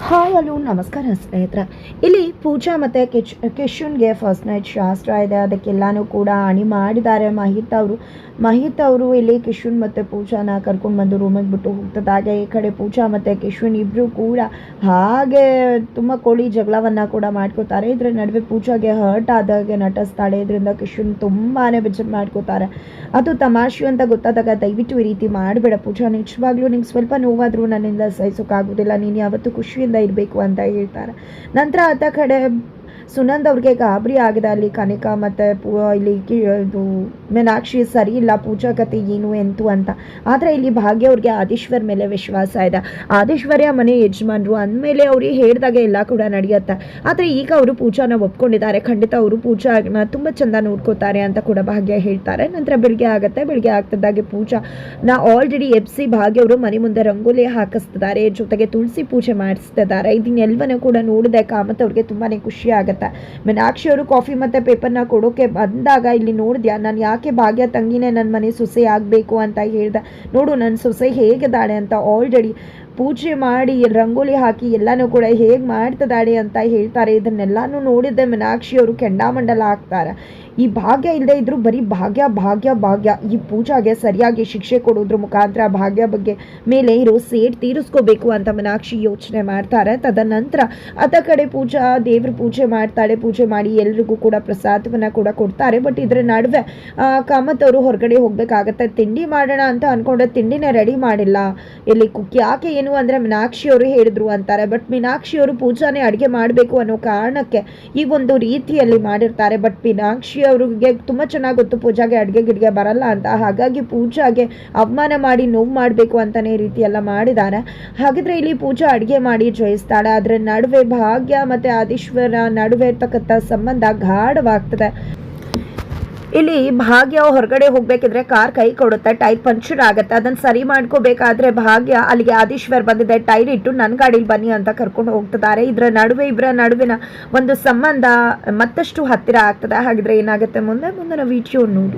Hi hello ನಮಸ್ಕಾರ ಸ್ನೇಹಿತರೆ. ಇಲ್ಲಿ ಪೂಜಾ ಮತ್ತು ಕಿಶನ್ಗೆ ಫಸ್ಟ್ ನೈಟ್ ಶಾಸ್ತ್ರ ಇದೆ. ಅದಕ್ಕೆಲ್ಲನೂ ಕೂಡ ಅಣಿ ಮಾಡಿದ್ದಾರೆ ಮಹಿತ್ ಅವರು ಇಲ್ಲಿ ಕಿಶನ್ ಮತ್ತು ಪೂಜಾನ ಕರ್ಕೊಂಡು ಬಂದು ರೂಮಿಗೆ ಬಿಟ್ಟು ಹೋಗ್ತದಾಗೆ ಈ ಕಡೆ ಪೂಜಾ ಮತ್ತು ಕಿಶನ್ ಇಬ್ಬರು ಕೂಡ ಹಾಗೆ ತುಂಬ ಕೋಳಿ ಜಗಳವನ್ನು ಕೂಡ ಮಾಡ್ಕೋತಾರೆ. ಇದ್ರ ನಡುವೆ ಪೂಜಾಗೆ ಹರ್ಟ್ ಆದಾಗೆ ನಟಿಸ್ತಾಳೆ. ಇದರಿಂದ ಕಿಶನ್ ತುಂಬಾ ಬೇಜಾರು ಮಾಡ್ಕೋತಾರೆ. ಅದು ತಮಾಷೆ ಅಂತ ಗೊತ್ತಾದಾಗ ದಯವಿಟ್ಟು ಈ ರೀತಿ ಮಾಡಬೇಡ ಪೂಜಾ, ನಿಜವಾಗ್ಲೂ ನಿಂಗೆ ಸ್ವಲ್ಪ ನೋವಾದರೂ ನನ್ನಿಂದ ಸಹಿಸೋಕ್ಕಾಗೋದಿಲ್ಲ, ನೀನು ಯಾವತ್ತೂ ಖುಷಿಯಿಂದ ಇರಬೇಕು ಅಂತ ಹೇಳ್ತಾರೆ. ನಂತರ ಆತ ಕಡೆ ಸುನಂದ್ ಅವ್ರಿಗೆ ಗಾಬರಿ ಆಗಿದೆ. ಅಲ್ಲಿ ಕನಿಕಾ ಮತ್ತು ಇಲ್ಲಿ ಇದು ಮೀನಾಕ್ಷಿ ಸರಿ ಇಲ್ಲ, ಪೂಜಾ ಕತೆ ಏನು ಎಂತು ಅಂತ. ಆದರೆ ಇಲ್ಲಿ ಭಾಗ್ಯ ಅವ್ರಿಗೆ ಆದೀಶ್ವರ್ ಮೇಲೆ ವಿಶ್ವಾಸ ಇದೆ. ಆದೀಶ್ವರ್ಯ ಮನೆ ಯಜಮಾನ್ರು ಅಂದಮೇಲೆ ಅವ್ರಿಗೆ ಹೇಳಿದಾಗೆ ಎಲ್ಲ ಕೂಡ ನಡೆಯುತ್ತೆ. ಆದರೆ ಈಗ ಅವರು ಪೂಜಾನ ಒಪ್ಕೊಂಡಿದ್ದಾರೆ. ಖಂಡಿತ ಅವರು ಪೂಜಾನ ತುಂಬ ಚೆಂದ ನೋಡ್ಕೋತಾರೆ ಅಂತ ಕೂಡ ಭಾಗ್ಯ ಹೇಳ್ತಾರೆ. ನಂತರ ಬೆಳಿಗ್ಗೆ ಆಗುತ್ತೆ. ಬೆಳಿಗ್ಗೆ ಆಗ್ತಿದ್ದಾಗೆ ಪೂಜಾನ ಆಲ್ರೆಡಿ ಎಬ್ಸಿ ಭಾಗ್ಯ ಅವರು ಮನೆ ಮುಂದೆ ರಂಗೋಲಿ ಹಾಕಿಸ್ತಿದ್ದಾರೆ, ಜೊತೆಗೆ ತುಳಸಿ ಪೂಜೆ ಮಾಡಿಸ್ತಿದ್ದಾರೆ. ಇದನ್ನೆಲ್ಲವನ್ನೂ ಕೂಡ ನೋಡಿದೆ ಕಾಮತ್ ಅವ್ರಿಗೆ ತುಂಬಾ ಖುಷಿ ಆಗುತ್ತೆ. ಮೀನಾಕ್ಷಿ ಅವರು ಕಾಫಿ ಮತ್ತೆ ಪೇಪರ್ನ ಕೊಡೋಕೆ ಬಂದಾಗ ಇಲ್ಲಿ ನೋಡಿದ್ಯಾ, ನಾನು ಯಾಕೆ ಭಾಗ್ಯ ತಂಗಿನೇ ನನ್ನ ಮನೆ ಸೊಸೆ ಆಗಬೇಕು ಅಂತ ಹೇಳ್ದೆ, ನೋಡು ನನ್ನ ಸೊಸೆ ಹೇಗಿದ್ದಾಳೆ ಅಂತ. ಆಲ್ರೆಡಿ ಪೂಜೆ ಮಾಡಿ ರಂಗೋಲಿ ಹಾಕಿ ಎಲ್ಲನೂ ಕೂಡ ಹೇಗೆ ಮಾಡ್ತಿದ್ದಾಳೆ ಅಂತ ಹೇಳ್ತಾರೆ. ಇದನ್ನೆಲ್ಲಾನು ನೋಡಿದ್ದೆ ಮೀನಾಕ್ಷಿ ಅವರು ಕೆಂಡಾಮಂಡಲ ಆಗ್ತಾರೆ. ಈ ಭಾಗ್ಯ ಇಲ್ಲದೆ ಇದ್ರು ಬರೀ ಭಾಗ್ಯ ಭಾಗ್ಯ ಭಾಗ್ಯ. ಈ ಪೂಜಾಗೆ ಸರಿಯಾಗಿ ಶಿಕ್ಷೆ ಕೊಡೋದ್ರ ಮುಖಾಂತರ ಭಾಗ್ಯ ಬಗ್ಗೆ ಮೇಲೆ ಇರೋ ಸೇಡ್ ತೀರಿಸ್ಕೋಬೇಕು ಅಂತ ಮೀನಾಕ್ಷಿ ಯೋಚನೆ ಮಾಡ್ತಾರೆ. ತದನಂತರ ಅದ ಕಡೆ ಪೂಜಾ ದೇವ್ರ ಪೂಜೆ ಮಾಡ್ತಾಳೆ. ಪೂಜೆ ಮಾಡಿ ಎಲ್ರಿಗೂ ಕೂಡ ಪ್ರಸಾದವನ್ನು ಕೂಡ ಕೊಡ್ತಾರೆ. ಬಟ್ ಇದ್ರ ನಡುವೆ ಕಾಮತ್ ಅವರು ಹೊರಗಡೆ ಹೋಗ್ಬೇಕಾಗತ್ತೆ. ತಿಂಡಿ ಮಾಡೋಣ ಅಂತ ಅನ್ಕೊಂಡ್ರೆ ತಿಂಡಿನೇ ರೆಡಿ ಮಾಡಿಲ್ಲ. ಇಲ್ಲಿ ಯಾಕೆ ಏನು ಅಂದರೆ ಮೀನಾಕ್ಷಿ ಅವರು ಹೇಳಿದ್ರು ಅಂತಾರೆ. ಬಟ್ ಮೀನಾಕ್ಷಿ ಅವರು ಪೂಜಾನೇ ಅಡುಗೆ ಮಾಡಬೇಕು ಅನ್ನೋ ಕಾರಣಕ್ಕೆ ಈ ಒಂದು ರೀತಿಯಲ್ಲಿ ಮಾಡಿರ್ತಾರೆ. ಬಟ್ ಮೀನಾಕ್ಷಿ ಅವ್ರಿಗೆ ತುಂಬ ಚೆನ್ನಾಗಿ ಗೊತ್ತು ಪೂಜಾಗೆ ಅಡುಗೆ ಗಿಡ್ಗೆ ಬರಲ್ಲ ಅಂತ. ಹಾಗಾಗಿ ಪೂಜಾಗೆ ಅವಮಾನ ಮಾಡಿ ನೋವು ಮಾಡಬೇಕು ಅಂತಲೇ ಈ ರೀತಿ ಎಲ್ಲ ಮಾಡಿದ್ದಾರೆ. ಹಾಗಿದ್ರೆ ಇಲ್ಲಿ ಪೂಜಾ ಅಡುಗೆ ಮಾಡಿ ಜಯಿಸ್ತಾಳೆ. ಅದರ ನಡುವೆ ಭಾಗ್ಯ ಮತ್ತು ಆದೀಶ್ವರ ನಡುವೆ ಇರ್ತಕ್ಕಂಥ ಸಂಬಂಧ ಗಾಢವಾಗ್ತದೆ. ಇಲ್ಲಿ ಭಾಗ್ಯ ಹೊರಗಡೆ ಹೋಗ್ಬೇಕಿದ್ರೆ ಕಾರ್ ಕೈ ಕೊಡುತ್ತೆ, ಟೈರ್ ಪಂಕ್ಚರ್ ಆಗುತ್ತೆ. ಅದನ್ನು ಸರಿ ಮಾಡ್ಕೋಬೇಕಾದ್ರೆ ಭಾಗ್ಯ ಅಲ್ಲಿಗೆ ಆದೀಶ್ವರ್ ಬಂದಿದೆ, ಟೈರ್ ಇಟ್ಟು ನನ್ನ ಗಾಡೀಲಿ ಬನ್ನಿ ಅಂತ ಕರ್ಕೊಂಡು ಹೋಗ್ತಿದ್ದಾರೆ. ಇವರ ನಡುವಿನ ಒಂದು ಸಂಬಂಧ ಮತ್ತಷ್ಟು ಹತ್ತಿರ ಆಗ್ತದೆ. ಹಾಗಿದ್ರೆ ಏನಾಗುತ್ತೆ ಮುಂದಿನ ವಿಡಿಯೋ ನೋಡಿ.